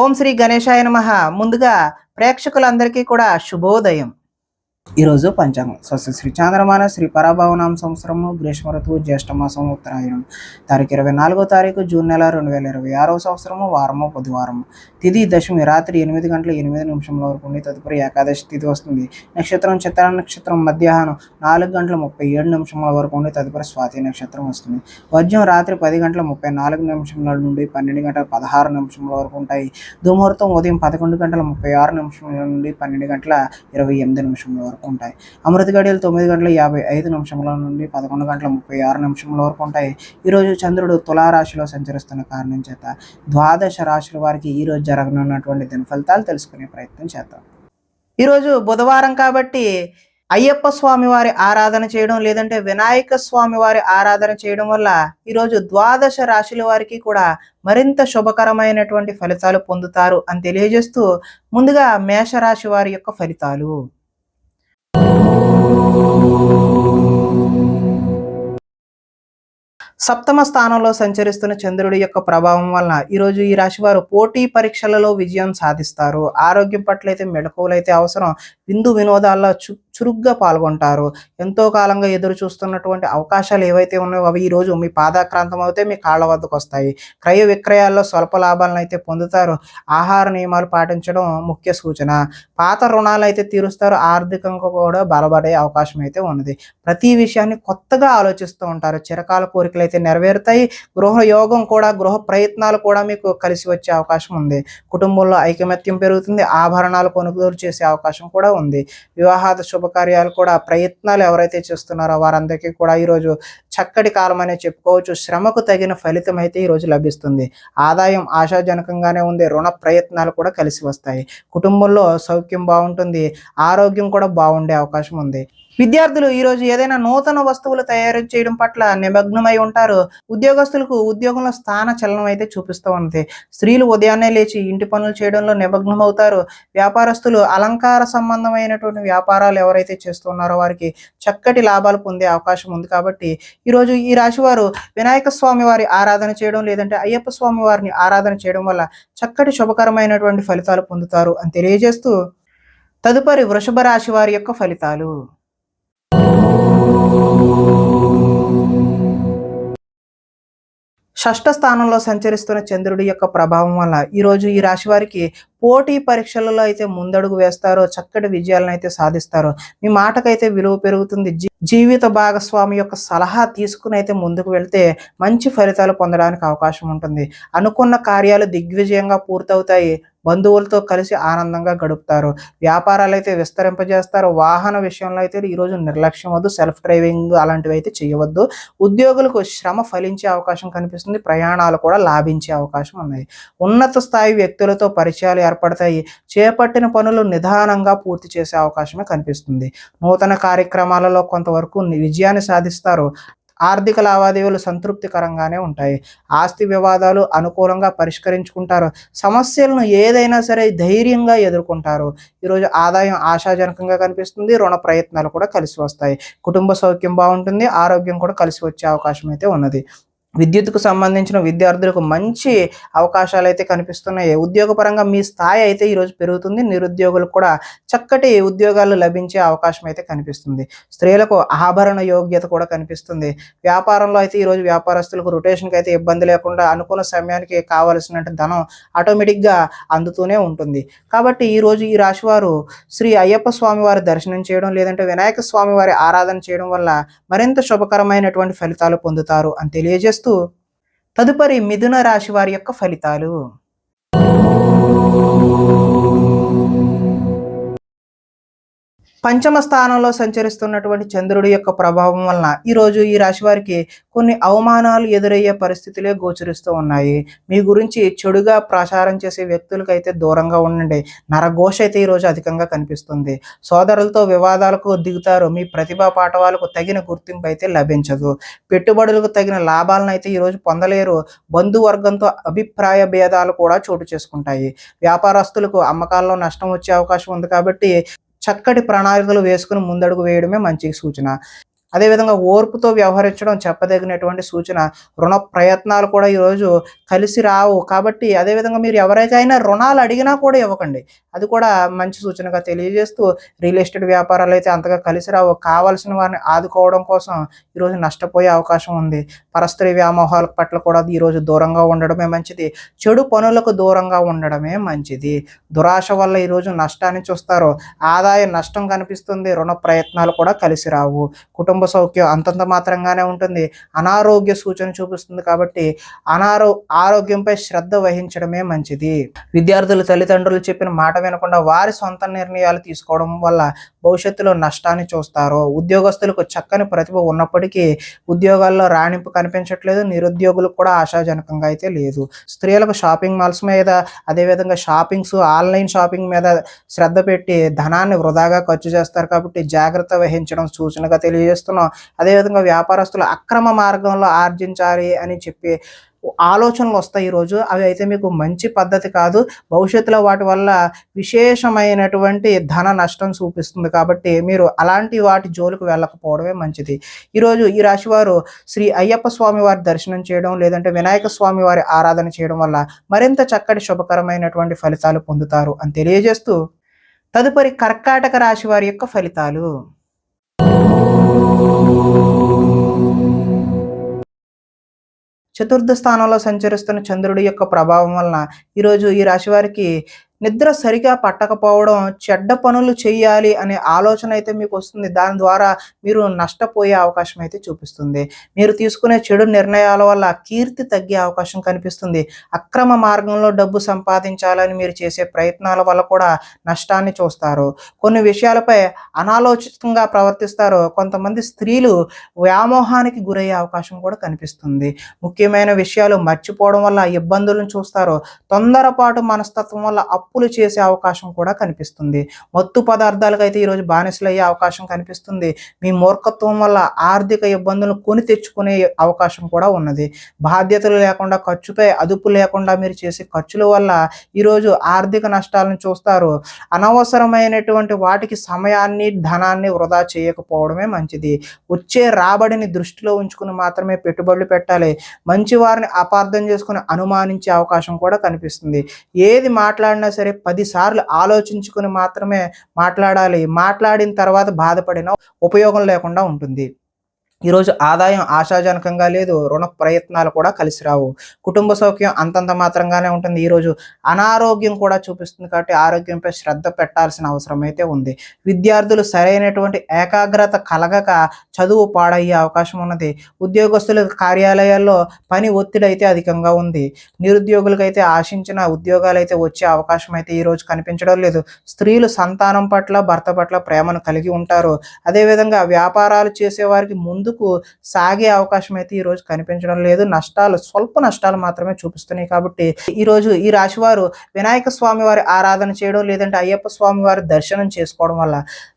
ఓం శ్రీ గణేశాయ నమః. ముందుగా ప్రేక్షకులందరికీ కూడా శుభోదయం. ఈరోజు పంచాంగం స్వస్తి శ్రీ చాంద్రమాన శ్రీ పరాభవనామ సంవత్సరము గ్రీష్మ ఋతువు జ్యేష్ఠమాసం ఉత్తరాయణం తారీఖు 24వ తారీఖు జూన్ నెల 2026వ సంవత్సరము వారము బుధవారము. తిథి దశమి రాత్రి 8:08 వరకు ఉండి తదుపరి ఏకాదశి తిథి వస్తుంది. నక్షత్రం చిత్ర నక్షత్రం మధ్యాహ్నం 4:37 వరకు ఉండి తదుపరి స్వాతి నక్షత్రం వస్తుంది. వర్జ్యం రాత్రి 10:34 నుండి 12:16 వరకు ఉంటాయి. దుముహూర్తం ఉదయం 11:36 నుండి 12:28 వరకు ఉంటాయి. అమృత గడియలు 9:55 నుండి 11:36 వరకు ఉంటాయి. ఈరోజు చంద్రుడు తులారాశిలో సంచరిస్తున్న కారణం చేత ద్వాదశ రాశుల వారికి ఈరోజు జరగనున్నటువంటి దిన ఫలితాలు తెలుసుకునే ప్రయత్నం చేద్దాం. ఈరోజు బుధవారం కాబట్టి అయ్యప్ప స్వామి వారి ఆరాధన చేయడం లేదంటే వినాయక స్వామి వారి ఆరాధన చేయడం వల్ల ఈరోజు ద్వాదశ రాశుల వారికి కూడా మరింత శుభకరమైనటువంటి ఫలితాలు పొందుతారు అని తెలియజేస్తూ ముందుగా మేషరాశి వారి యొక్క ఫలితాలు. సప్తమ స్థానంలో సంచరిస్తున్న చంద్రుడి యొక్క ప్రభావం వలన ఈరోజు ఈ రాశి వారు పోటీ పరీక్షలలో విజయం సాధిస్తారు. ఆరోగ్యం పట్ల అయితే మెళకువలు అయితే అవసరం. విందు వినోదాల్లో చురుగ్గా పాల్గొంటారు. ఎంతో కాలంగా ఎదురు చూస్తున్నటువంటి అవకాశాలు ఏవైతే ఉన్నాయో అవి ఈరోజు మీ పాదాక్రాంతం అయితే మీ కాళ్ళ వద్దకు వస్తాయి. క్రయ విక్రయాల్లో స్వల్ప లాభాలను అయితే పొందుతారు. ఆహార నియమాలు పాటించడం ముఖ్య సూచన. పాత రుణాలు అయితే తీరుస్తారు. ఆర్థికంగా కూడా బలపడే అవకాశం అయితే ఉన్నది. ప్రతి విషయాన్ని కొత్తగా ఆలోచిస్తూ ఉంటారు. చిరకాల కోరికలు అయితే నెరవేరుతాయి. గృహ యోగం కూడా గృహ ప్రయత్నాలు కూడా మీకు కలిసి వచ్చే అవకాశం ఉంది. కుటుంబంలో ఐకమత్యం పెరుగుతుంది. ఆభరణాలు కొనుగోలు చేసే అవకాశం కూడా ఉంది. వివాహాద శుభకార్యాలు కూడా ప్రయత్నాలు ఎవరైతే చేస్తున్నారో వారందరికీ కూడా ఈరోజు చక్కటి కాలం అనే చెప్పుకోవచ్చు. శ్రమకు తగిన ఫలితం అయితే ఈరోజు లభిస్తుంది. ఆదాయం ఆశాజనకంగానే ఉంది. రుణ ప్రయత్నాలు కూడా కలిసి వస్తాయి. కుటుంబంలో సౌఖ్యం బాగుంటుంది. ఆరోగ్యం కూడా బాగుండే అవకాశం ఉంది. విద్యార్థులు ఈరోజు ఏదైనా నూతన వస్తువులు తయారు చేయడం పట్ల నిమగ్నమై ఉంటారు. ఉద్యోగస్తులకు ఉద్యోగంలో స్థాన చలనం అయితే చూపిస్తూ ఉంది. స్త్రీలు ఉదయాన్నే లేచి ఇంటి పనులు చేయడంలో నిమగ్నం అవుతారు. వ్యాపారస్తులు అలంకార సంబంధమైనటువంటి వ్యాపారాలు ఎవరైతే చేస్తున్నారో వారికి చక్కటి లాభాలు పొందే అవకాశం ఉంది. కాబట్టి ఈరోజు ఈ రాశి వారు వినాయక స్వామి వారి ఆరాధన చేయడం లేదంటే అయ్యప్ప స్వామి వారిని ఆరాధన చేయడం వల్ల చక్కటి శుభకరమైనటువంటి ఫలితాలు పొందుతారు అని తెలియజేస్తూ తదుపరి వృషభ రాశి వారి యొక్క ఫలితాలు. షష్ఠ స్థానంలో సంచరిస్తున్న చంద్రుడి యొక్క ప్రభావం వల్ల ఈరోజు ఈ రాశి వారికి పోటీ పరీక్షలలో అయితే ముందడుగు వేస్తారో చక్కటి విజయాలను అయితే సాధిస్తారు. మీ మాటకైతే విలువ పెరుగుతుంది. జీవిత భాగస్వామి యొక్క సలహా తీసుకుని అయితే ముందుకు వెళ్తే మంచి ఫలితాలు పొందడానికి అవకాశం ఉంటుంది. అనుకున్న కార్యాలు దిగ్విజయంగా పూర్తవుతాయి. బంధువులతో కలిసి ఆనందంగా గడుపుతారు. వ్యాపారాలు అయితే విస్తరింపజేస్తారు. వాహన విషయంలో అయితే ఈరోజు నిర్లక్ష్యం వద్దు. సెల్ఫ్ డ్రైవింగ్ అలాంటివి అయితే చేయవద్దు. ఉద్యోగులకు శ్రమ ఫలించే అవకాశం కనిపిస్తుంది. ప్రయాణాలు కూడా లాభించే అవకాశం ఉన్నాయి. ఉన్నత స్థాయి వ్యక్తులతో పరిచయాలు ఏర్పడతాయి. చేపట్టిన పనులు నిదానంగా పూర్తి చేసే అవకాశమే కనిపిస్తుంది. నూతన కార్యక్రమాలలో కొంతవరకు విజయాన్ని సాధిస్తారు. ఆర్థిక లావాదేవీలు సంతృప్తికరంగానే ఉంటాయి. ఆస్తి వివాదాలు అనుకూలంగా పరిష్కరించుకుంటారు. సమస్యలను ఏదైనా సరే ధైర్యంగా ఎదుర్కొంటారు. ఈరోజు ఆదాయం ఆశాజనకంగా కనిపిస్తుంది. రుణ ప్రయత్నాలు కూడా కలిసి వస్తాయి. కుటుంబ సౌఖ్యం బాగుంటుంది. ఆరోగ్యం కూడా కలిసి వచ్చే అవకాశం అయితే ఉన్నది. విద్యుత్కు సంబంధించిన విద్యార్థులకు మంచి అవకాశాలు అయితే కనిపిస్తున్నాయి. ఉద్యోగపరంగా మీ స్థాయి అయితే ఈరోజు పెరుగుతుంది. నిరుద్యోగులకు కూడా చక్కటి ఉద్యోగాలు లభించే అవకాశం అయితే కనిపిస్తుంది. స్త్రీలకు ఆభరణ యోగ్యత కూడా కనిపిస్తుంది. వ్యాపారంలో అయితే ఈరోజు వ్యాపారస్తులకు రొటేషన్కి అయితే ఇబ్బంది లేకుండా అనుకున్న సమయానికి కావలసిన ధనం ఆటోమేటిక్గా అందుతూనే ఉంటుంది. కాబట్టి ఈరోజు ఈ రాశివారు శ్రీ అయ్యప్ప స్వామి వారి దర్శనం చేయడం లేదంటే వినాయక స్వామి వారి ఆరాధన చేయడం వల్ల మరింత శుభకరమైనటువంటి ఫలితాలు పొందుతారు అని తెలియజేస్తూ తదుపరి మిథున రాశి వారి యొక్క ఫలితాలు. పంచమ స్థానంలో సంచరిస్తున్నటువంటి చంద్రుడి యొక్క ప్రభావం వలన ఈరోజు ఈ రాశి వారికి కొన్ని అవమానాలు ఎదురయ్యే పరిస్థితులే గోచరిస్తూ ఉన్నాయి. మీ గురించి చెడుగా ప్రచారం చేసే వ్యక్తులకైతే దూరంగా ఉండండి. నరఘోష అయితే ఈరోజు అధికంగా కనిపిస్తుంది. సోదరులతో వివాదాలకు దిగుతారు. మీ ప్రతిభా పాఠవాలకు తగిన గుర్తింపు అయితే లభించదు. పెట్టుబడులకు తగిన లాభాలను అయితే ఈరోజు పొందలేరు. బంధువర్గంతో అభిప్రాయ భేదాలు కూడా చోటు చేసుకుంటాయి. వ్యాపారస్తులకు అమ్మకాల్లో నష్టం వచ్చే అవకాశం ఉంది. కాబట్టి చక్కటి ప్రణాళికలు వేసుకుని ముందడుగు వేయడమే మంచి సూచన. అదేవిధంగా ఓర్పుతో వ్యవహరించడం చెప్పదగినటువంటి సూచన. రుణ ప్రయత్నాలు కూడా ఈరోజు కలిసి రావు కాబట్టి అదేవిధంగా మీరు ఎవరికైనా రుణాలు అడిగినా కూడా ఇవ్వకండి. అది కూడా మంచి సూచనగా తెలియజేస్తూ రియల్ ఎస్టేట్ వ్యాపారాలు అయితే అంతగా కలిసి రావు. కావాల్సిన వారిని ఆదుకోవడం కోసం ఈరోజు నష్టపోయే అవకాశం ఉంది. పరస్త్రీ వ్యామోహాల పట్ల కూడా ఈరోజు దూరంగా ఉండడమే మంచిది. చెడు పనులకు దూరంగా ఉండడమే మంచిది. దురాశ వల్ల ఈరోజు నష్టాన్ని చూస్తారు. ఆదాయ నష్టం కనిపిస్తుంది. రుణ ప్రయత్నాలు కూడా కలిసి రావు. కుటుంబ సౌఖ్యం అంతంత మాత్రంగానే ఉంటుంది. అనారోగ్య సూచన చూపిస్తుంది కాబట్టి ఆరోగ్యంపై శ్రద్ధ వహించడమే మంచిది. విద్యార్థులు తల్లిదండ్రులు చెప్పిన మాట వినకుండా వారి సొంత నిర్ణయాలు తీసుకోవడం వల్ల భవిష్యత్తులో నష్టాన్ని చూస్తారు. ఉద్యోగస్తులకు చక్కని ప్రతిభ ఉన్నప్పటికీ ఉద్యోగాల్లో రాణింపు కనిపించట్లేదు. నిరుద్యోగులకు కూడా ఆశాజనకంగా అయితే లేదు. స్త్రీలకు షాపింగ్ మాల్స్ మీద అదేవిధంగా ఆన్లైన్ షాపింగ్ మీద శ్రద్ధ పెట్టి ధనాన్ని వృధాగా ఖర్చు చేస్తారు కాబట్టి జాగ్రత్త వహించడం సూచనగా తెలియజేస్తున్నాం. అదేవిధంగా వ్యాపారస్తులు అక్రమ మార్గంలో ఆర్జించాలి అని చెప్పి ఆలోచనలు వస్తాయి ఈరోజు. అవి అయితే మీకు మంచి పద్ధతి కాదు. భవిష్యత్తులో వాటి వల్ల విశేషమైనటువంటి ధన నష్టం చూపిస్తుంది కాబట్టి మీరు అలాంటి వాటి జోలికి వెళ్ళకపోవడమే మంచిది. ఈరోజు ఈ రాశి వారు శ్రీ అయ్యప్ప స్వామి వారి దర్శనం చేయడం లేదంటే వినాయక స్వామి వారి ఆరాధన చేయడం వల్ల మరింత చక్కటి శుభకరమైనటువంటి ఫలితాలు పొందుతారు అని తెలియజేస్తూ తదుపరి కర్కాటక రాశి వారి యొక్క ఫలితాలు. చతుర్థ స్థానంలో సంచరిస్తున్న చంద్రుడి యొక్క ప్రభావం వలన ఈరోజు ఈ రాశి వారికి నిద్ర సరిగా పట్టకపోవడం, చెడ్డ పనులు చేయాలి అనే ఆలోచన అయితే మీకు వస్తుంది. దాని ద్వారా మీరు నష్టపోయే అవకాశం అయితే చూపిస్తుంది. మీరు తీసుకునే చెడు నిర్ణయాల వల్ల కీర్తి తగ్గే అవకాశం కనిపిస్తుంది. అక్రమ మార్గంలో డబ్బు సంపాదించాలని మీరు చేసే ప్రయత్నాల వల్ల కూడా నష్టాన్ని చూస్తారు. కొన్ని విషయాలపై అనాలోచితంగా ప్రవర్తిస్తారు. కొంతమంది స్త్రీలు వ్యామోహానికి గురయ్యే అవకాశం కూడా కనిపిస్తుంది. ముఖ్యమైన విషయాలు మర్చిపోవడం వల్ల ఇబ్బందులను చూస్తారు. తొందరపాటు మనస్తత్వం వల్ల అప్పులు చేసే అవకాశం కూడా కనిపిస్తుంది. మత్తు పదార్థాలకు అయితే ఈరోజు బానిసలు అయ్యే అవకాశం కనిపిస్తుంది. మీ మూర్ఖత్వం వల్ల ఆర్థిక ఇబ్బందులను కొని తెచ్చుకునే అవకాశం కూడా ఉన్నది. బాధ్యతలు లేకుండా ఖర్చుపై అదుపు లేకుండా మీరు చేసే ఖర్చుల వల్ల ఈరోజు ఆర్థిక నష్టాలను చూస్తారు. అనవసరమైనటువంటి వాటికి సమయాన్ని ధనాన్ని వృధా చేయకపోవడమే మంచిది. వచ్చే రాబడిని దృష్టిలో ఉంచుకుని మాత్రమే పెట్టుబడులు పెట్టాలి. మంచి వారిని అపార్థం చేసుకుని అనుమానించే అవకాశం కూడా కనిపిస్తుంది. ఏది మాట్లాడినా సరే 10 సార్లు ఆలోచించుకుని మాత్రమే మాట్లాడాలి. మాట్లాడిన తర్వాత బాధపడిన ఉపయోగం లేకుండా ఉంటుంది. ఈరోజు ఆదాయం ఆశాజనకంగా లేదు. రుణ ప్రయత్నాలు కూడా కలిసి రావు. కుటుంబ సౌఖ్యం అంతంత మాత్రంగానే ఉంటుంది. ఈరోజు అనారోగ్యం కూడా చూపిస్తుంది కాబట్టి ఆరోగ్యంపై శ్రద్ధ పెట్టాల్సిన అవసరం అయితే ఉంది. విద్యార్థులు సరైనటువంటి ఏకాగ్రత కలగక చదువు పాడయ్యే అవకాశం ఉన్నది. ఉద్యోగస్తుల కార్యాలయాల్లో పని ఒత్తిడి అయితే అధికంగా ఉంది. నిరుద్యోగులకైతే ఆశించిన ఉద్యోగాలు అయితే వచ్చే అవకాశం అయితే ఈరోజు కనిపించడం లేదు. స్త్రీలు సంతానం పట్ల భర్త పట్ల ప్రేమను కలిగి ఉంటారు. అదేవిధంగా వ్యాపారాలు చేసేవారికి ముందుకు సాగే అవకాశం అయితే ఈరోజు కనిపించడం లేదు. స్వల్ప నష్టాలు మాత్రమే చూపిస్తున్నాయి కాబట్టి ఈరోజు ఈ రాశి వారు వినాయక స్వామి వారి ఆరాధన చేయడం లేదంటే అయ్యప్ప స్వామి వారి దర్శనం చేసుకోవడం వల్ల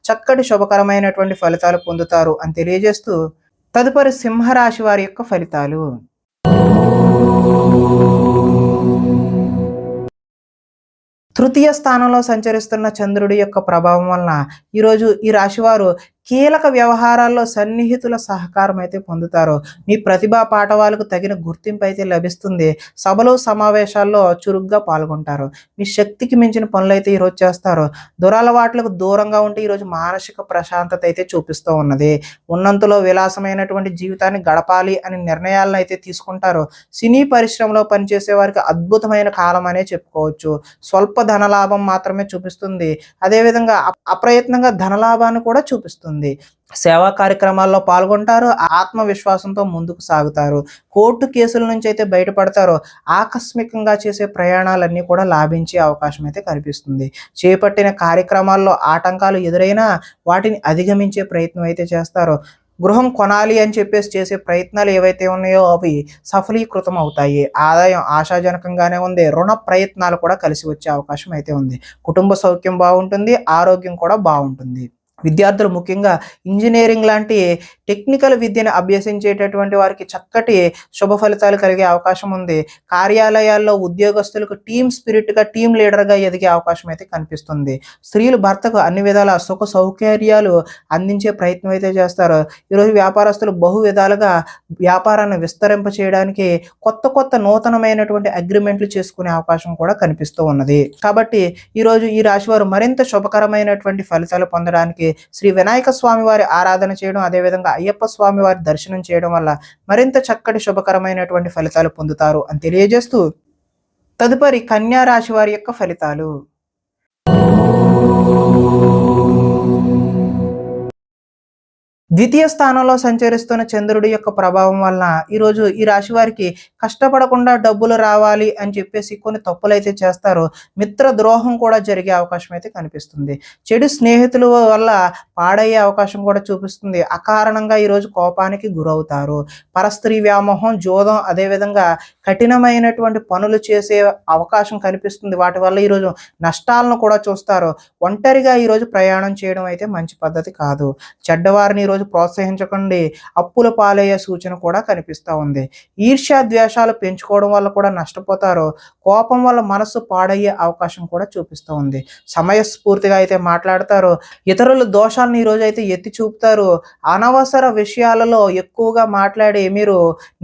చక్కటి శుభకరమైనటువంటి ఫలితాలు పొందుతారు అని తెలియజేస్తూ తదుపరి సింహరాశి వారి యొక్క ఫలితాలు. తృతీయ స్థానంలో సంచరిస్తున్న చంద్రుడి యొక్క ప్రభావం వలన ఈరోజు ఈ రాశివారు కీలక వ్యవహారాల్లో సన్నిహితుల సహకారం అయితే పొందుతారు. మీ ప్రతిభా పాఠవాలకు తగిన గుర్తింపు అయితే లభిస్తుంది. సభలు సమావేశాల్లో చురుగ్గా పాల్గొంటారు. మీ శక్తికి మించిన పనులు అయితే ఈరోజు చేస్తారు. దురలవాట్లకు దూరంగా ఉంటే ఈరోజు మానసిక ప్రశాంతత అయితే చూపిస్తూ ఉన్నది. ఉన్నంతలో విలాసమైనటువంటి జీవితాన్ని గడపాలి అని నిర్ణయాలను అయితే తీసుకుంటారు. సినీ పరిశ్రమలో పనిచేసే వారికి అద్భుతమైన కాలం అనే చెప్పుకోవచ్చు. స్వల్ప ధనలాభం మాత్రమే చూపిస్తుంది. అదేవిధంగా అప్రయత్నంగా ధనలాభాన్ని కూడా చూపిస్తుంది. సేవా కార్యక్రమాల్లో పాల్గొంటారు. ఆత్మవిశ్వాసంతో ముందుకు సాగుతారు. కోర్టు కేసుల నుంచి అయితే బయటపడతారు. ఆకస్మికంగా చేసే ప్రయాణాలన్నీ కూడా లాభించే అవకాశం అయితే కనిపిస్తుంది. చేపట్టిన కార్యక్రమాల్లో ఆటంకాలు ఎదురైనా వాటిని అధిగమించే ప్రయత్నం అయితే చేస్తారు. గృహం కొనాలి అని చెప్పేసి చేసే ప్రయత్నాలు ఏవైతే ఉన్నాయో అవి సఫలీకృతం అవుతాయి. ఆదాయం ఆశాజనకంగానే ఉంది. రుణ ప్రయత్నాలు కూడా కలిసి వచ్చే అవకాశం అయితే ఉంది. కుటుంబ సౌఖ్యం బాగుంటుంది. ఆరోగ్యం కూడా బాగుంటుంది. విద్యార్థులు ముఖ్యంగా ఇంజినీరింగ్ లాంటి టెక్నికల్ విద్యను అభ్యసించేటటువంటి వారికి చక్కటి శుభ ఫలితాలు కలిగే అవకాశం ఉంది. కార్యాలయాల్లో ఉద్యోగస్తులకు టీమ్ స్పిరిట్‌గా, టీమ్ లీడర్‌గా ఎదిగే అవకాశం అయితే కనిపిస్తుంది. స్త్రీలు భర్తకు అన్ని విధాల సుఖ సౌకర్యాలు అందించే ప్రయత్నం అయితే చేస్తారు. ఈరోజు వ్యాపారస్తులు బహు విధాలుగా వ్యాపారాన్ని విస్తరింప చేయడానికి కొత్త కొత్త నూతనమైనటువంటి అగ్రిమెంట్లు చేసుకునే అవకాశం కూడా కనిపిస్తూ ఉన్నది. కాబట్టి ఈరోజు ఈ రాశివారు మరింత శుభకరమైనటువంటి ఫలితాలు పొందడానికి శ్రీ వినాయక స్వామి వారి ఆరాధన చేయడం, అదేవిధంగా అయ్యప్ప స్వామి వారి దర్శనం చేయడం వల్ల మరింత చక్కటి శుభకరమైనటువంటి ఫలితాలు పొందుతారు అని తెలియజేస్తూ, తదుపరి కన్యా రాశి వారి యొక్క ఫలితాలు. ద్వితీయ స్థానంలో సంచరిస్తున్న చంద్రుడి యొక్క ప్రభావం వలన ఈరోజు ఈ రాశి వారికి కష్టపడకుండా డబ్బులు రావాలి అని చెప్పేసి కొన్ని తప్పులైతే చేస్తారు. మిత్ర ద్రోహం కూడా జరిగే అవకాశం అయితే కనిపిస్తుంది. చెడు స్నేహితుల వల్ల పాడయ్యే అవకాశం కూడా చూపిస్తుంది. అకారణంగా ఈరోజు కోపానికి గురవుతారు. పరస్త్రీ వ్యామోహం, జోదం, అదేవిధంగా కఠినమైనటువంటి పనులు చేసే అవకాశం కనిపిస్తుంది. వాటి వల్ల ఈరోజు నష్టాలను కూడా చూస్తారు. ఒంటరిగా ఈరోజు ప్రయాణం చేయడం అయితే మంచి పద్ధతి కాదు. చెడ్డవారిని ఈరోజు ప్రోత్సహించకండి. అప్పుల పాలయ్యే సూచన కూడా కనిపిస్తూ ఉంది. ఈర్ష్యా ద్వేషాలు పెంచుకోవడం వల్ల కూడా నష్టపోతారు. కోపం వల్ల మనసు పాడయ్యే అవకాశం కూడా చూపిస్తూ ఉంది. సమయస్ఫూర్తిగా అయితే మాట్లాడతారు. ఇతరుల దోషాలను ఈరోజు అయితే ఎత్తి చూపుతారు. అనవసర విషయాలలో ఎక్కువగా మాట్లాడి మీరు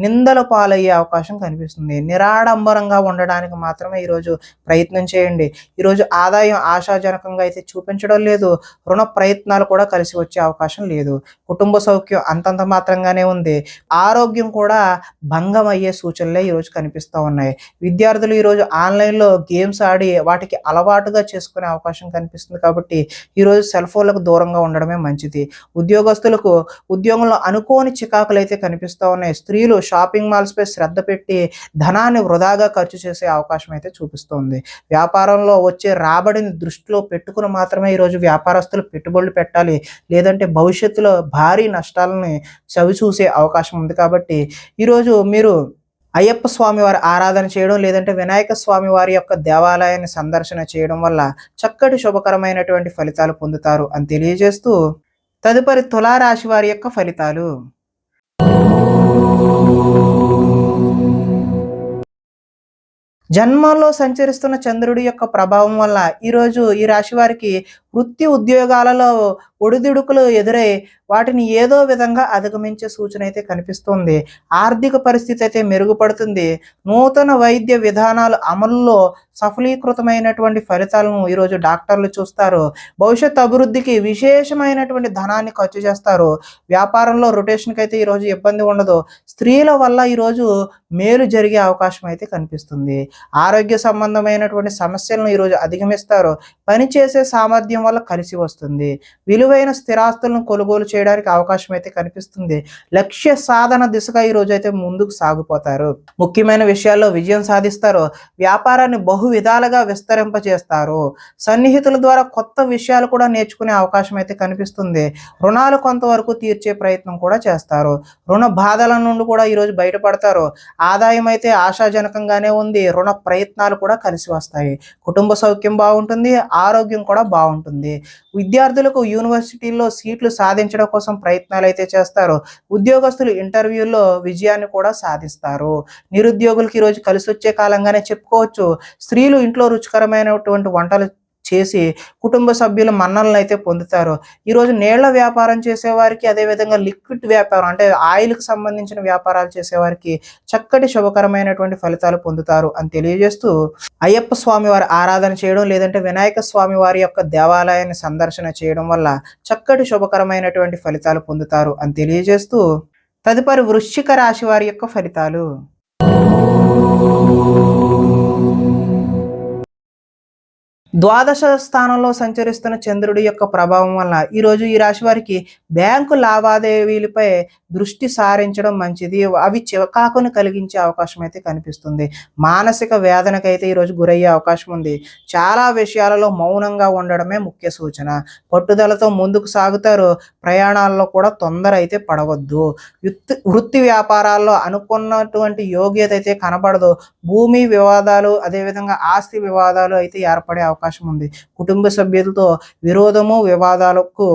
నిందల పాలయ్యే అవకాశం కనిపిస్తుంది. నిరాడంబరంగా ఉండడానికి మాత్రమే ఈరోజు ప్రయత్నం చేయండి. ఈరోజు ఆదాయం ఆశాజనకంగా అయితే చూపించడం లేదు. రుణ ప్రయత్నాలు కూడా కలిసి వచ్చే అవకాశం లేదు. కుటుంబ సౌఖ్యం అంతంత మాత్రంగానే ఉంది. ఆరోగ్యం కూడా భంగం అయ్యే సూచనలే ఈరోజు కనిపిస్తూ ఉన్నాయి. విద్యార్థులు ఈరోజు ఆన్లైన్లో గేమ్స్ ఆడి వాటికి అలవాటుగా చేసుకునే అవకాశం కనిపిస్తుంది. కాబట్టి ఈరోజు సెల్ ఫోన్లకు దూరంగా ఉండడమే మంచిది. ఉద్యోగస్తులకు ఉద్యోగంలో అనుకోని చికాకులు అయితే కనిపిస్తూ ఉన్నాయి. స్త్రీలు షాపింగ్ మాల్స్పై శ్రద్ధ పెట్టి ధనాన్ని వృధాగా ఖర్చు చేసే అవకాశం అయితే చూపిస్తుంది. వ్యాపారంలో వచ్చే రాబడిని దృష్టిలో పెట్టుకుని మాత్రమే ఈరోజు వ్యాపారస్తులు పెట్టుబడులు పెట్టాలి. లేదంటే భవిష్యత్తులో భారీ నష్టాలని చవిచూసే అవకాశం ఉంది. కాబట్టి ఈరోజు మీరు అయ్యప్ప స్వామి వారి ఆరాధన చేయడం, లేదంటే వినాయక స్వామి వారి యొక్క దేవాలయాన్ని సందర్శన చేయడం వల్ల చక్కటి శుభకరమైనటువంటి ఫలితాలు పొందుతారు అని తెలియజేస్తూ, తదుపరి తులారాశి వారి యొక్క ఫలితాలు. జన్మంలో సంచరిస్తున్న చంద్రుడి యొక్క ప్రభావం వల్ల ఈరోజు ఈ రాశి వారికి వృత్తి ఉద్యోగాలలో ఒడిదుడుకులు ఎదురై వాటిని ఏదో విధంగా అధిగమించే సూచన అయితే కనిపిస్తుంది. ఆర్థిక పరిస్థితి అయితే మెరుగుపడుతుంది. నూతన వైద్య విధానాలు అమలులో సఫలీకృతమైనటువంటి ఫలితాలను ఈరోజు డాక్టర్లు చూస్తారు. భవిష్యత్ అభివృద్ధికి విశేషమైనటువంటి ధనాన్ని ఖర్చు చేస్తారు. వ్యాపారంలో రొటేషన్కి అయితే ఈరోజు ఇబ్బంది ఉండదు. స్త్రీల వల్ల ఈరోజు మేలు జరిగే అవకాశం అయితే కనిపిస్తుంది. ఆరోగ్య సంబంధమైనటువంటి సమస్యలను ఈరోజు అధిగమిస్తారు. పనిచేసే సామర్థ్యం వల్ల కలిసి వస్తుంది. విలువైన స్థిరాస్తులను కొనుగోలు చేయడానికి అవకాశం అయితే కనిపిస్తుంది. లక్ష్య సాధన దిశగా ఈ రోజు అయితే ముందుకు సాగిపోతారు. ముఖ్యమైన విషయాల్లో విజయం సాధిస్తారు. వ్యాపారాన్ని బహు విధాలుగా విస్తరింపజేస్తారు. సన్నిహితుల ద్వారా కొత్త విషయాలు కూడా నేర్చుకునే అవకాశం అయితే కనిపిస్తుంది. రుణాలు కొంతవరకు తీర్చే ప్రయత్నం కూడా చేస్తారు. రుణ బాధల నుండి కూడా ఈరోజు బయటపడతారు. ఆదాయం అయితే ఆశాజనకంగానే ఉంది. రుణ ప్రయత్నాలు కూడా కలిసి వస్తాయి. కుటుంబ సౌఖ్యం బాగుంటుంది. ఆరోగ్యం కూడా బాగుంటుంది. విద్యార్థులకు యూనివర్సిటీల్లో సీట్లు సాధించడం కోసం ప్రయత్నాలు అయితే చేస్తారు. ఉద్యోగస్తులు ఇంటర్వ్యూల్లో విజయాన్ని కూడా సాధిస్తారు. నిరుద్యోగులకి ఈరోజు కలిసి వచ్చే కాలంగానే చెప్పుకోవచ్చు. స్త్రీలు ఇంట్లో రుచికరమైనటువంటి వంటలు చేసి కుటుంబ సభ్యుల మన్ననలు అయితే పొందుతారు. ఈరోజు నీళ్ల వ్యాపారం చేసేవారికి, అదేవిధంగా లిక్విడ్ వ్యాపారం అంటే ఆయిల్కి సంబంధించిన వ్యాపారాలు చేసేవారికి చక్కటి శుభకరమైనటువంటి ఫలితాలు పొందుతారు అని తెలియజేస్తూ, అయ్యప్ప స్వామి వారి ఆరాధన చేయడం, లేదంటే వినాయక స్వామి వారి యొక్క దేవాలయాన్ని సందర్శన చేయడం వల్ల చక్కటి శుభకరమైనటువంటి ఫలితాలు పొందుతారు అని తెలియజేస్తూ, తదుపరి వృశ్చిక రాశి వారి యొక్క ఫలితాలు. ద్వాదశ స్థానంలో సంచరిస్తున్న చంద్రుడి యొక్క ప్రభావం వల్ల ఈరోజు ఈ రాశి వారికి బ్యాంకు లావాదేవీలపై దృష్టి సారించడం మంచిది. అవి చికాకును కలిగించే అవకాశం అయితే కనిపిస్తుంది. మానసిక వేదనకైతే ఈరోజు గురయ్యే అవకాశం ఉంది. చాలా విషయాలలో మౌనంగా ఉండడమే ముఖ్య సూచన. పట్టుదలతో ముందుకు సాగుతారు. ప్రయాణాల్లో కూడా తొందర అయితే పడవద్దు. వృత్తి వ్యాపారాల్లో అనుకున్నటువంటి యోగ్యత అయితే కనబడదు. భూమి వివాదాలు, అదేవిధంగా ఆస్తి వివాదాలు అయితే ఏర్పడే అవకాశం అవకాశం ఉంది. కుటుంబ సభ్యులతో విరోధము వివాదాలకు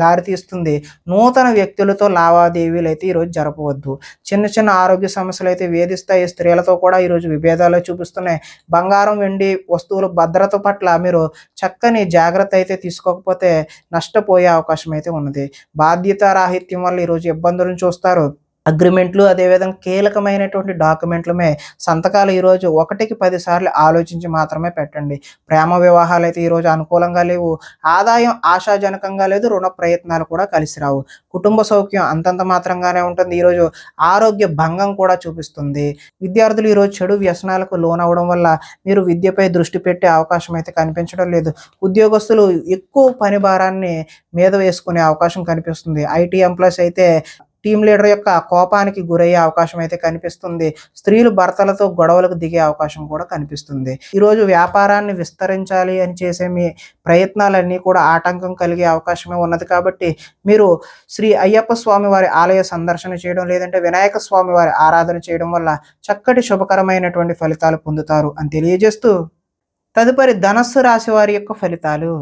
దారితీస్తుంది. నూతన వ్యక్తులతో లావాదేవీలు అయితే ఈరోజు జరపవద్దు. చిన్న చిన్న ఆరోగ్య సమస్యలు అయితే వేధిస్తాయి. స్త్రీలతో కూడా ఈరోజు విభేదాలు చూపిస్తున్నాయి. బంగారం వెండి వస్తువుల భద్రత పట్ల మీరు చక్కని జాగ్రత్త అయితే తీసుకోకపోతే నష్టపోయే అవకాశం అయితే ఉన్నది. బాధ్యతారాహిత్యం వల్ల ఈరోజు ఇబ్బందులను చూస్తారు. అగ్రిమెంట్లు అదేవిధంగా కీలకమైనటువంటి డాక్యుమెంట్లమే సంతకాలు ఈరోజు 1కి 10 సార్లు ఆలోచించి మాత్రమే పెట్టండి. ప్రేమ వివాహాలు అయితే ఈరోజు అనుకూలంగా లేవు. ఆదాయం ఆశాజనకంగా లేదు. రుణ ప్రయత్నాలు కూడా కలిసి రావు. కుటుంబ సౌఖ్యం అంతంత మాత్రంగానే ఉంటుంది. ఈరోజు ఆరోగ్య భంగం కూడా చూపిస్తుంది. విద్యార్థులు ఈరోజు చెడు వ్యసనాలకు లోనవడం వల్ల మీరు విద్యపై దృష్టి పెట్టే అవకాశం అయితే కనిపించడం లేదు. ఉద్యోగస్తులు ఎక్కువ పని భారాన్ని మీద వేసుకునే అవకాశం కనిపిస్తుంది. ఐటీ ఎంప్లాయీస్ అయితే టీం లీడర్ యొక్క కోపానికి గురయ్యే అవకాశం అయితే కనిపిస్తుంది. స్త్రీలు భర్తలతో గొడవలకు దిగే అవకాశం కూడా కనిపిస్తుంది. ఈరోజు వ్యాపారాన్ని విస్తరించాలి అని చేసే మీ ప్రయత్నాలన్నీ కూడా ఆటంకం కలిగే అవకాశమే ఉన్నది. కాబట్టి మీరు శ్రీ అయ్యప్ప స్వామి వారి ఆలయ సందర్శన చేయడం లేదంటే వినాయక స్వామి వారి ఆరాధన చేయడం వల్ల చక్కటి శుభకరమైనటువంటి ఫలితాలు పొందుతారు అని తెలియజేస్తూ తదుపరి ధనస్సు రాశి వారి యొక్క ఫలితాలు.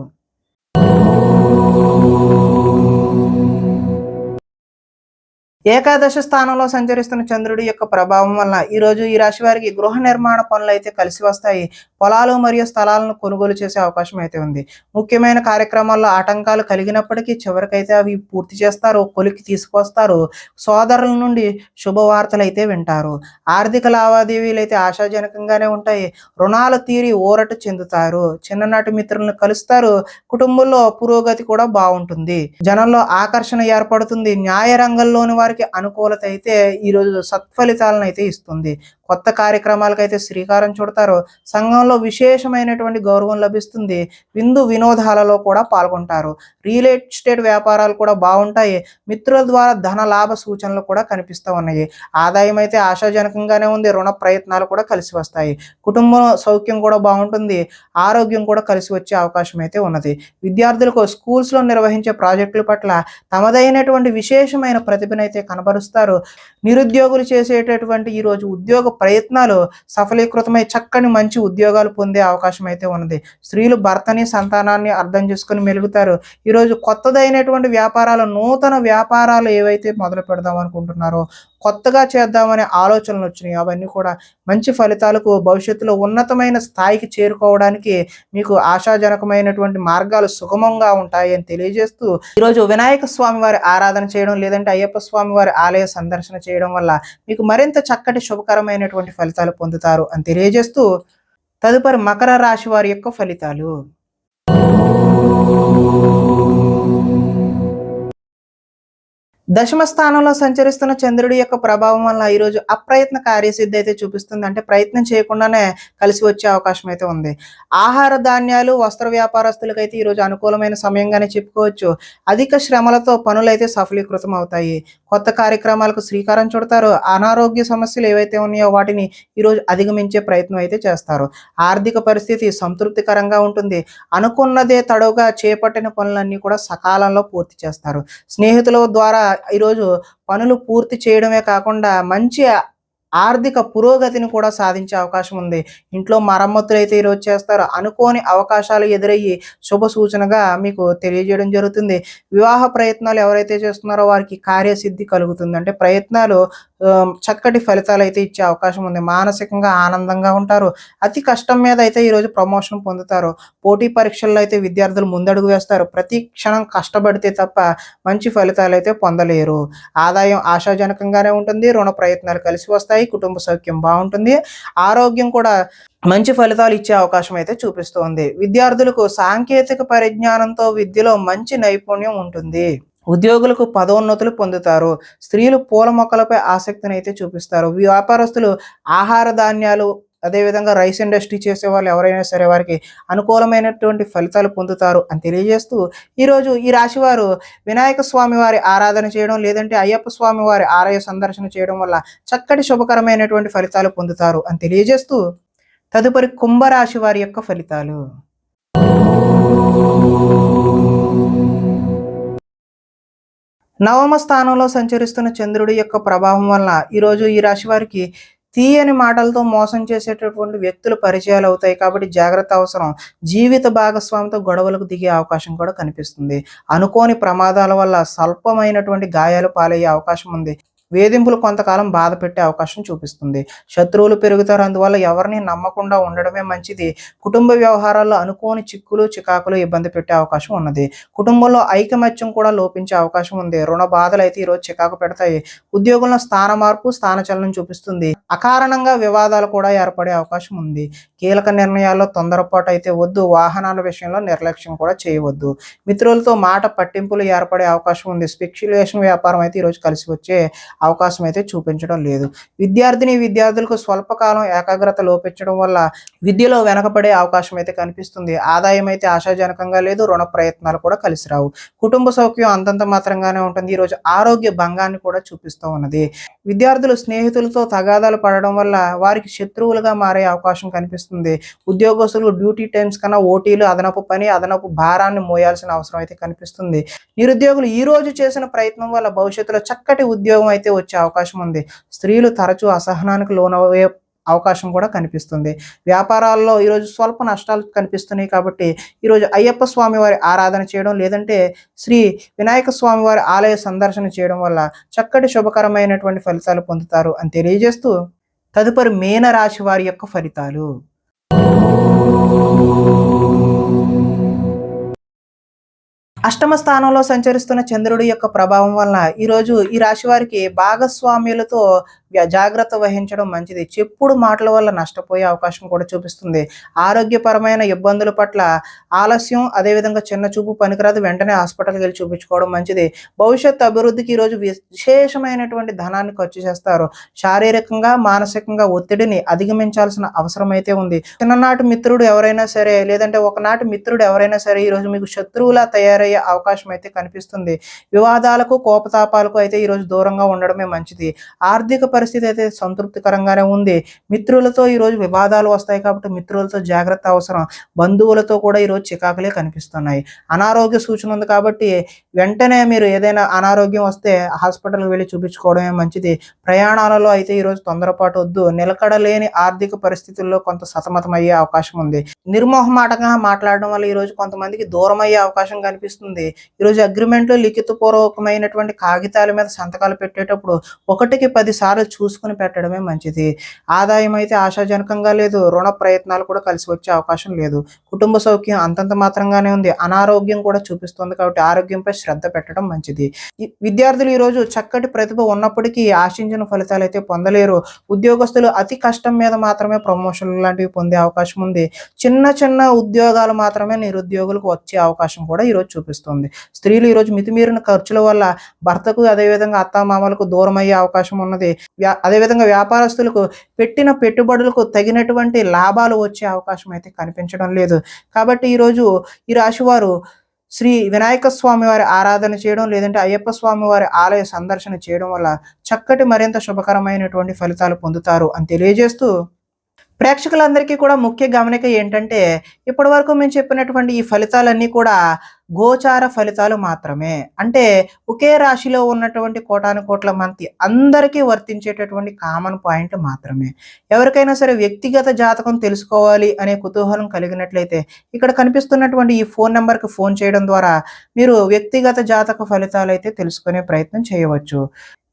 ఏకాదశ స్థానంలో సంచరిస్తున్న చంద్రుడి యొక్క ప్రభావం వల్ల ఈరోజు ఈ రాశి వారికి గృహ నిర్మాణ పనులు అయితే కలిసి వస్తాయి. పొలాలు మరియు స్థలాలను కొనుగోలు చేసే అవకాశం అయితే ఉంది. ముఖ్యమైన కార్యక్రమాల్లో ఆటంకాలు కలిగినప్పటికీ చివరికైతే అవి పూర్తి చేస్తారు, కొలికి తీసుకొస్తారు. సోదరుల నుండి శుభవార్తలు అయితే వింటారు. ఆర్థిక లావాదేవీలు అయితే ఆశాజనకంగానే ఉంటాయి. రుణాలు తీరి ఊరట చెందుతారు. చిన్ననాటి మిత్రులను కలుస్తారు. కుటుంబంలో పురోగతి కూడా బాగుంటుంది. జనంలో ఆకర్షణ ఏర్పడుతుంది. న్యాయ రంగంలోని వారికి అనుకూలత అయితే ఈరోజు సత్ఫలితాలను అయితే ఇస్తుంది. కొత్త కార్యక్రమాలకైతే శ్రీకారం చుడతారు. సంఘంలో విశేషమైనటువంటి గౌరవం లభిస్తుంది. విందు వినోదాలలో కూడా పాల్గొంటారు. రియల్ ఎస్టేట్ వ్యాపారాలు కూడా బాగుంటాయి. మిత్రుల ద్వారా ధన లాభ సూచనలు కూడా కనిపిస్తూ ఉన్నాయి. ఆదాయం అయితే ఆశాజనకంగానే ఉంది. రుణ ప్రయత్నాలు కూడా కలిసి వస్తాయి. కుటుంబ సౌఖ్యం కూడా బాగుంటుంది. ఆరోగ్యం కూడా కలిసి వచ్చే అవకాశం అయితే ఉన్నది. విద్యార్థులకు స్కూల్స్లో నిర్వహించే ప్రాజెక్టుల పట్ల తమదైనటువంటి విశేషమైన ప్రతిభనైతే కనబరుస్తారు. నిరుద్యోగులు చేసేటటువంటి ఈరోజు ఉద్యోగ ప్రయత్నాలు సఫలీకృతమై చక్కని మంచి ఉద్యోగాలు పొందే అవకాశం అయితే ఉన్నది. స్త్రీలు భర్తని సంతానాన్ని అర్థం చేసుకుని మెలుగుతారు. ఈరోజు కొత్తదైనటువంటి వ్యాపారాలు, నూతన వ్యాపారాలు ఏవైతే మొదలు పెడదాం అనుకుంటున్నారో, కొత్తగా చేద్దామనే ఆలోచనలు వచ్చినాయి, అవన్నీ కూడా మంచి ఫలితాలకు భవిష్యత్తులో ఉన్నతమైన స్థాయికి చేరుకోవడానికి మీకు ఆశాజనకమైనటువంటి మార్గాలు సుగమంగా ఉంటాయి అని తెలియజేస్తూ ఈరోజు వినాయక స్వామి వారి ఆరాధన చేయడం లేదంటే అయ్యప్ప స్వామి వారి ఆలయ సందర్శన చేయడం వల్ల మీకు మరింత చక్కటి శుభకరమైనటువంటి ఫలితాలు పొందుతారు అని తెలియజేస్తూ తదుపరి మకర రాశి వారి యొక్క ఫలితాలు. దశమ స్థానంలో సంచరిస్తున్న చంద్రుడి యొక్క ప్రభావం వల్ల ఈరోజు అప్రయత్న కార్యసిద్ధి అయితే చూపిస్తుంది. అంటే ప్రయత్నం చేయకుండానే కలిసి వచ్చే అవకాశం అయితే ఉంది. ఆహార ధాన్యాలు వస్త్ర వ్యాపారస్తులకు అయితే ఈరోజు అనుకూలమైన సమయంగానే చెప్పుకోవచ్చు. అధిక శ్రమలతో పనులు అయితే సఫలీకృతం అవుతాయి. కొత్త కార్యక్రమాలకు శ్రీకారం చుడతారు. అనారోగ్య సమస్యలు ఏవైతే ఉన్నాయో వాటిని ఈరోజు అధిగమించే ప్రయత్నం అయితే చేస్తారు. ఆర్థిక పరిస్థితి సంతృప్తికరంగా ఉంటుంది. అనుకున్నదే తడవుగా చేపట్టిన పనులన్నీ కూడా సకాలంలో పూర్తి చేస్తారు. స్నేహితుల ద్వారా ఈరోజు పనులు పూర్తి చేయడమే కాకుండా మంచి ఆర్థిక పురోగతిని కూడా సాధించే అవకాశం ఉంది. ఇంట్లో మరమ్మతులు అయితే ఈరోజు చేస్తారు. అనుకోని అవకాశాలు ఎదురయ్యి శుభ సూచనగా మీకు తెలియజేయడం జరుగుతుంది. వివాహ ప్రయత్నాలు ఎవరైతే చేస్తున్నారో వారికి కార్యసిద్ధి కలుగుతుంది. అంటే ప్రయత్నాలు చక్కటి ఫలితాలు అయితే ఇచ్చే అవకాశం ఉంది. మానసికంగా ఆనందంగా ఉంటారు. అతి కష్టం మీద అయితే ఈరోజు ప్రమోషన్ పొందుతారు. పోటీ పరీక్షల్లో అయితే విద్యార్థులు ముందడుగు వేస్తారు. ప్రతి క్షణం కష్టపడితే తప్ప మంచి ఫలితాలు అయితే పొందలేరు. ఆదాయం ఆశాజనకంగానే ఉంటుంది. రుణ ప్రయత్నాలు కలిసి వస్తాయి. కుటుంబ సౌఖ్యం బాగుంటుంది. ఆరోగ్యం కూడా మంచి ఫలితాలు ఇచ్చే అవకాశం అయితే చూపిస్తోంది. విద్యార్థులకు సాంకేతిక పరిజ్ఞానంతో విద్యలో మంచి నైపుణ్యం ఉంటుంది. ఉద్యోగులకు పదోన్నతులు పొందుతారు. స్త్రీలు పూల మొక్కలపై ఆసక్తిని అయితే చూపిస్తారు. వ్యాపారస్తులు ఆహార ధాన్యాలు అదేవిధంగా రైస్ ఇండస్ట్రీ చేసే వాళ్ళు ఎవరైనా సరే వారికి అనుకూలమైనటువంటి ఫలితాలు పొందుతారు అని తెలియజేస్తూ ఈరోజు ఈ రాశి వారు వినాయక స్వామి వారి ఆరాధన చేయడం లేదంటే అయ్యప్ప స్వామి వారి ఆలయ సందర్శన చేయడం వల్ల చక్కటి శుభకరమైనటువంటి ఫలితాలు పొందుతారు అని తెలియజేస్తూ తదుపరి కుంభరాశి వారి యొక్క ఫలితాలు. నవమ స్థానంలో సంచరిస్తున్న చంద్రుడి యొక్క ప్రభావం వల్ల ఈరోజు ఈ రాశి వారికి తీయని మాటలతో మోసం చేసేటటువంటి వ్యక్తులు పరిచయాలు అవుతాయి కాబట్టి జాగ్రత్త అవసరం. జీవిత భాగస్వామితో గొడవలకు దిగే అవకాశం కూడా కనిపిస్తుంది. అనుకోని ప్రమాదాల వల్ల స్వల్పమైనటువంటి గాయాలు పాలయ్యే అవకాశం ఉంది. వేధింపులు కొంతకాలం బాధ పెట్టే అవకాశం చూపిస్తుంది. శత్రువులు పెరుగుతారు. అందువల్ల ఎవరిని నమ్మకుండా ఉండడమే మంచిది. కుటుంబ వ్యవహారాల్లో అనుకోని చిక్కులు చికాకులు ఇబ్బంది పెట్టే అవకాశం ఉన్నది. కుటుంబంలో ఐకమత్యం కూడా లోపించే అవకాశం ఉంది. రుణ బాధలు అయితే ఈరోజు చికాకు పెడతాయి. ఉద్యోగంలో స్థాన మార్పు స్థానచలనం చూపిస్తుంది. అకారణంగా వివాదాలు కూడా ఏర్పడే అవకాశం ఉంది. కీలక నిర్ణయాల్లో తొందరపాటు అయితే వద్దు. వాహనాల విషయంలో నిర్లక్ష్యం కూడా చేయవద్దు. మిత్రులతో మాట పట్టింపులు ఏర్పడే అవకాశం ఉంది. స్పెక్యులేషన్ వ్యాపారం అయితే ఈరోజు కలిసి వచ్చే అవకాశం అయితే చూపించడం లేదు. విద్యార్థులకు స్వల్పకాలం ఏకాగ్రత లోపించడం వల్ల విద్యలో వెనకబడే అవకాశం అయితే కనిపిస్తుంది. ఆదాయం అయితే ఆశాజనకంగా లేదు. రుణ ప్రయత్నాలు కూడా కలిసి రావు. కుటుంబ సౌఖ్యం అంతంత మాత్రంగానే ఉంటుంది. ఈరోజు ఆరోగ్య భంగాన్ని కూడా చూపిస్తూ ఉన్నది. విద్యార్థులు స్నేహితులతో తగాదాలు పడడం వల్ల వారికి శత్రువులుగా మారే అవకాశం కనిపిస్తుంది. ఉద్యోగస్తులు డ్యూటీ టైమ్స్ కన్నా ఓటీలు, అదనపు పని, అదనపు భారాన్ని మోయాల్సిన అవసరం అయితే కనిపిస్తుంది. నిరుద్యోగులు ఈ రోజు చేసిన ప్రయత్నం వల్ల భవిష్యత్తులో చక్కటి ఉద్యోగం అయితే వచ్చే అవకాశం ఉంది. స్త్రీలు తరచూ అసహనానికి లోనయ్యే అవకాశం కూడా కనిపిస్తుంది. వ్యాపారాల్లో ఈరోజు స్వల్ప నష్టాలు కనిపిస్తున్నాయి కాబట్టి ఈరోజు అయ్యప్ప స్వామి వారి ఆరాధన చేయడం, లేదంటే శ్రీ వినాయక స్వామి వారి ఆలయ సందర్శన చేయడం వల్ల చక్కటి శుభకరమైనటువంటి ఫలితాలు పొందుతారు అని తెలియజేస్తూ తదుపరి మీన రాశి వారి యొక్క ఫలితాలు. అష్టమ స్థానంలో సంచరిస్తున్న చంద్రుడి యొక్క ప్రభావం వలన ఈరోజు ఈ రాశి వారికి భాగస్వామ్యులతో జాగ్రత్త వహించడం మంచిది. చెప్పుడు మాటల వల్ల నష్టపోయే అవకాశం కూడా చూపిస్తుంది. ఆరోగ్యపరమైన ఇబ్బందుల పట్ల ఆలస్యం, అదేవిధంగా చిన్న చూపు పనికిరాదు. వెంటనే హాస్పిటల్కి వెళ్ళి చూపించుకోవడం మంచిది. భవిష్యత్తు అభివృద్ధికి ఈరోజు విశేషమైనటువంటి ధనాన్ని ఖర్చు చేస్తారు. శారీరకంగా మానసికంగా ఒత్తిడిని అధిగమించాల్సిన అవసరం అయితే ఉంది. చిన్ననాటి మిత్రుడు ఎవరైనా సరే, లేదంటే ఒకనాటి మిత్రుడు ఎవరైనా సరే ఈరోజు మీకు శత్రువులా తయారయ్యే అవకాశం అయితే కనిపిస్తుంది. వివాదాలకు కోపతాపాలకు అయితే ఈరోజు దూరంగా ఉండడమే మంచిది. ఆర్థిక పరిస్థితి అయితే సంతృప్తికరంగానే ఉంది. మిత్రులతో ఈరోజు వివాదాలు వస్తాయి కాబట్టి మిత్రులతో జాగ్రత్త అవసరం. బంధువులతో కూడా ఈరోజు చికాకులే కనిపిస్తున్నాయి. అనారోగ్య సూచన ఉంది కాబట్టి వెంటనే మీరు ఏదైనా అనారోగ్యం వస్తే హాస్పిటల్కి వెళ్ళి చూపించుకోవడమే మంచిది. ప్రయాణాలలో అయితే ఈరోజు తొందరపాటు వద్దు. నిలకడలేని ఆర్థిక పరిస్థితుల్లో కొంత సతమతమయ్యే అవకాశం ఉంది. నిర్మోహమాటంగా మాట్లాడడం వల్ల ఈరోజు కొంతమందికి దూరం అయ్యే అవకాశం కనిపిస్తుంది. ఈరోజు అగ్రిమెంట్లు లిఖితపూర్వకమైనటువంటి కాగితాల మీద సంతకాలు పెట్టేటప్పుడు 1కి 10 సార్లు చూసుకుని పెట్టడమే మంచిది. ఆదాయం అయితే ఆశాజనకంగా లేదు. రుణ ప్రయత్నాలు కూడా కలిసి వచ్చే అవకాశం లేదు. కుటుంబ సౌఖ్యం అంతంత మాత్రంగానే ఉంది. అనారోగ్యం కూడా చూపిస్తుంది కాబట్టి ఆరోగ్యంపై శ్రద్ధ పెట్టడం మంచిది. విద్యార్థులు ఈరోజు చక్కటి ప్రతిభ ఉన్నప్పటికీ ఆశించిన ఫలితాలు అయితే పొందలేరు. ఉద్యోగస్తులు అతి కష్టం మీద మాత్రమే ప్రమోషన్లు లాంటివి పొందే అవకాశం ఉంది. చిన్న చిన్న ఉద్యోగాలు మాత్రమే నిరుద్యోగులకు వచ్చే అవకాశం కూడా ఈరోజు చూపిస్తుంది. స్త్రీలు ఈరోజు మితిమీరిన ఖర్చుల వల్ల భర్తకు, అదేవిధంగా అత్తామామలకు దూరం అయ్యే అవకాశం ఉన్నది. అదేవిధంగా వ్యాపారస్తులకు పెట్టిన పెట్టుబడులకు తగినటువంటి లాభాలు వచ్చే అవకాశం అయితే కనిపించడం లేదు. కాబట్టి ఈరోజు ఈ రాశి వారు శ్రీ వినాయక స్వామి వారి ఆరాధన చేయడం, లేదంటే అయ్యప్ప స్వామి వారి ఆలయ సందర్శన చేయడం వల్ల చక్కటి మరింత శుభకరమైనటువంటి ఫలితాలు పొందుతారు అని తెలియజేస్తూ ప్రేక్షకులందరికీ కూడా ముఖ్య గమనిక ఏంటంటే ఇప్పటి వరకు మేము చెప్పినటువంటి ఈ ఫలితాలన్నీ కూడా గోచార ఫలితాలు మాత్రమే. అంటే ఒకే రాశిలో ఉన్నటువంటి కోటాను కోట్ల మంది అందరికీ వర్తించేటటువంటి కామన్ పాయింట్ మాత్రమే. ఎవరికైనా సరే వ్యక్తిగత జాతకం తెలుసుకోవాలి అనే కుతూహలం కలిగినట్లయితే ఇక్కడ కనిపిస్తున్నటువంటి ఈ ఫోన్ నెంబర్కి ఫోన్ చేయడం ద్వారా మీరు వ్యక్తిగత జాతక ఫలితాలు అయితే తెలుసుకునే ప్రయత్నం చేయవచ్చు.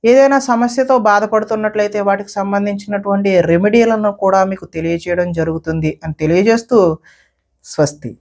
ఏదైనా సమస్యతో బాధపడుతున్నట్లయితే వాటికి సంబంధించినటువంటి రెమెడీలను కూడా మీకు తెలియజేయడం జరుగుతుంది అని తెలియజేస్తూ స్వస్తి.